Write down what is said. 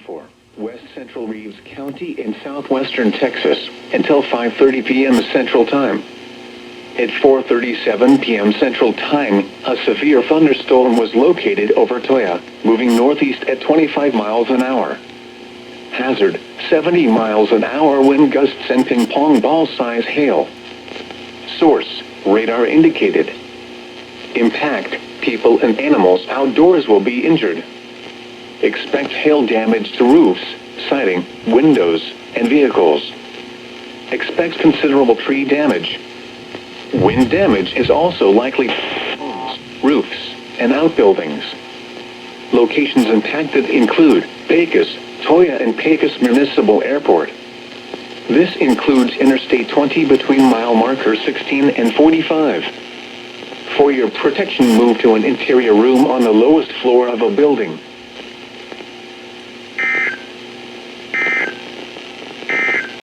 for West Central Reeves County in southwestern Texas until 5:30 p.m. Central Time. At 4:37 p.m. Central Time, a severe thunderstorm was located over Toya, moving northeast at 25 miles an hour. Hazard, 70 miles an hour wind gusts and ping-pong ball-size hail. Source, radar indicated. Impact, people and animals outdoors will be injured. Expect hail damage to roofs, siding, windows, and vehicles. Expect considerable tree damage. Wind damage is also likely to homes, roofs, and outbuildings. Locations impacted include Pecos, Toya, and Pecos Municipal Airport. This includes Interstate 20 between mile marker 16 and 45. For your protection, move to an interior room on the lowest floor of a building.